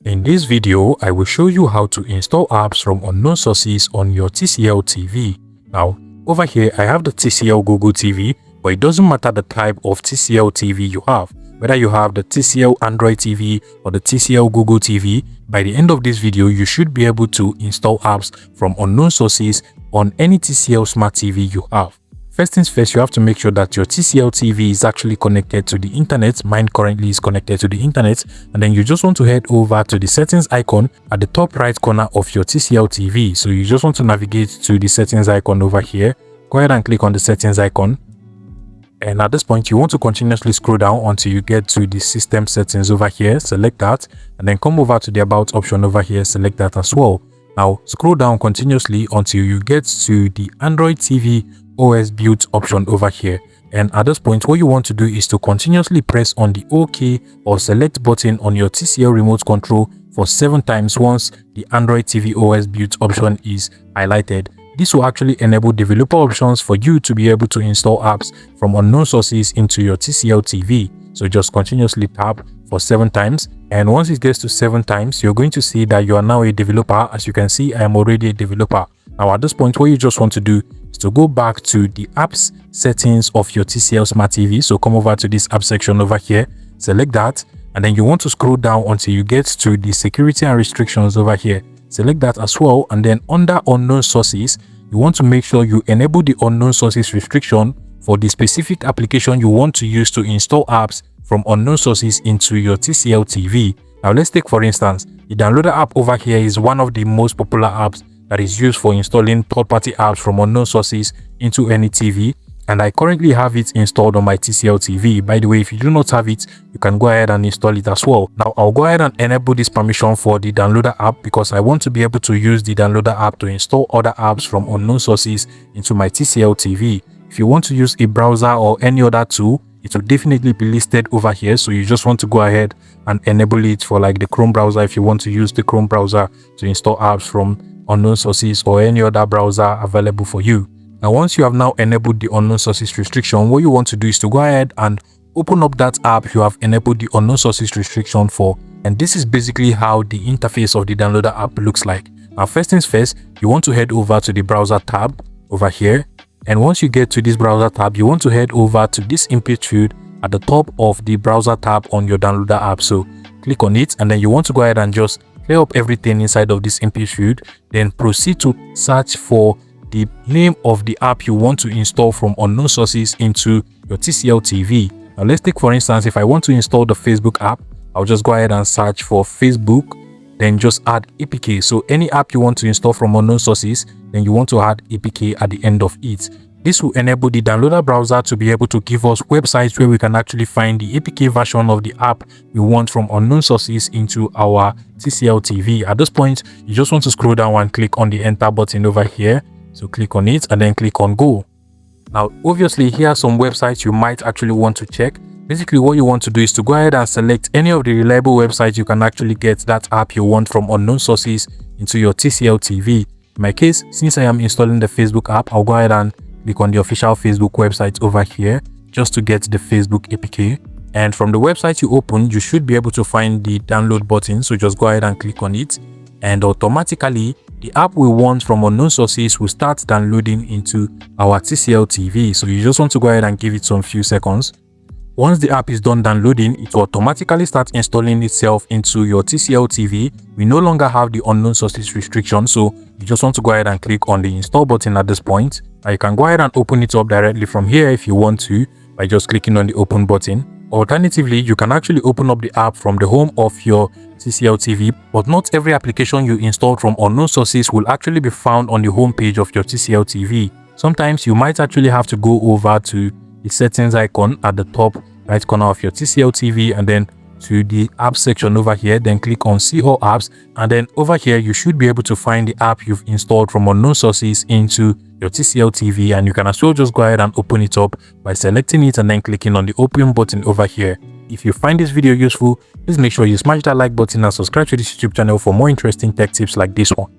In this video, I will show you how to install apps from unknown sources on your TCL TV. Now, over here, I have the TCL Google TV, but it doesn't matter the type of TCL TV you have. Whether you have the TCL Android TV or the TCL Google TV, by the end of this video, you should be able to install apps from unknown sources on any TCL Smart TV you have. First things first, you have to make sure that your TCL TV is actually connected to the internet. Mine currently is connected to the internet. And then you just want to head over to the settings icon at the top right corner of your TCL TV. So you just want to navigate to the settings icon over here. Go ahead and click on the settings icon. And at this point, you want to continuously scroll down until you get to the system settings over here. Select that and then come over to the about option over here. Select that as well. Now scroll down continuously until you get to the Android TV OS build option over here, and at this point what you want to do is to continuously press on the OK or select button on your TCL remote control for 7 times once the Android TV OS build option is highlighted. This will actually enable developer options for you to be able to install apps from unknown sources into your TCL TV. So just continuously tap for 7 times, and once it gets to 7 times, you're going to see that you are now a developer. As you can see, I am already a developer. Now at this point, what you just want to do is to go back to the apps settings of your TCL Smart TV. So come over to this app section over here, select that, and then you want to scroll down until you get to the security and restrictions over here. Select that as well, and then under unknown sources, you want to make sure you enable the unknown sources restriction for the specific application you want to use to install apps from unknown sources into your TCL TV. Now let's take for instance, the downloader app over here is one of the most popular apps that is used for installing third-party apps from unknown sources into any TV, and I currently have it installed on my TCL TV. By the way, if you do not have it, you can go ahead and install it as well. Now I'll go ahead and enable this permission for the downloader app because I want to be able to use the downloader app to install other apps from unknown sources into my TCL TV. If you want to use a browser or any other tool, it will definitely be listed over here. So you just want to go ahead and enable it for like the Chrome browser if you want to use the Chrome browser to install apps from unknown sources or any other browser available for you. Now once you have now enabled the unknown sources restriction, what you want to do is to go ahead and open up that app you have enabled the unknown sources restriction for, and this is basically how the interface of the downloader app looks like. Now first things first, you want to head over to the browser tab over here, and once you get to this browser tab, you want to head over to this input field at the top of the browser tab on your downloader app. So click on it, and then you want to go ahead and just clear up everything inside of this input field, then proceed to search for the name of the app you want to install from unknown sources into your TCL TV. Now let's take for instance, if I want to install the Facebook app, I'll just go ahead and search for Facebook, then just add APK. So any app you want to install from unknown sources, then you want to add APK at the end of it. This will enable the downloader browser to be able to give us websites where we can actually find the APK version of the app we want from unknown sources into our TCL TV. At this point, you just want to scroll down and click on the enter button over here. So click on it and then click on go. Now obviously here are some websites you might actually want to check. Basically what you want to do is to go ahead and select any of the reliable websites you can actually get that app you want from unknown sources into your TCL TV. In my case, since I am installing the Facebook app, I'll go ahead and click on the official Facebook website over here just to get the Facebook APK. And from the website you open, you should be able to find the download button. So just go ahead and click on it, and automatically the app we want from unknown sources will start downloading into our TCL TV. So you just want to go ahead and give it some few seconds. Once the app is done downloading, it will automatically start installing itself into your TCL TV. We no longer have the unknown sources restriction, so you just want to go ahead and click on the install button at this point. Now you can go ahead and open it up directly from here if you want to by just clicking on the open button. Alternatively, you can actually open up the app from the home of your TCL TV, but not every application you installed from unknown sources will actually be found on the home page of your TCL TV. Sometimes you might actually have to go over to the settings icon at the top right corner of your TCL TV and then to the app section over here, then click on see all apps, and then over here you should be able to find the app you've installed from unknown sources into your TCL TV, and you can as well just go ahead and open it up by selecting it and then clicking on the open button over here. If you find this video useful, please make sure you smash that like button and subscribe to this YouTube channel for more interesting tech tips like this one.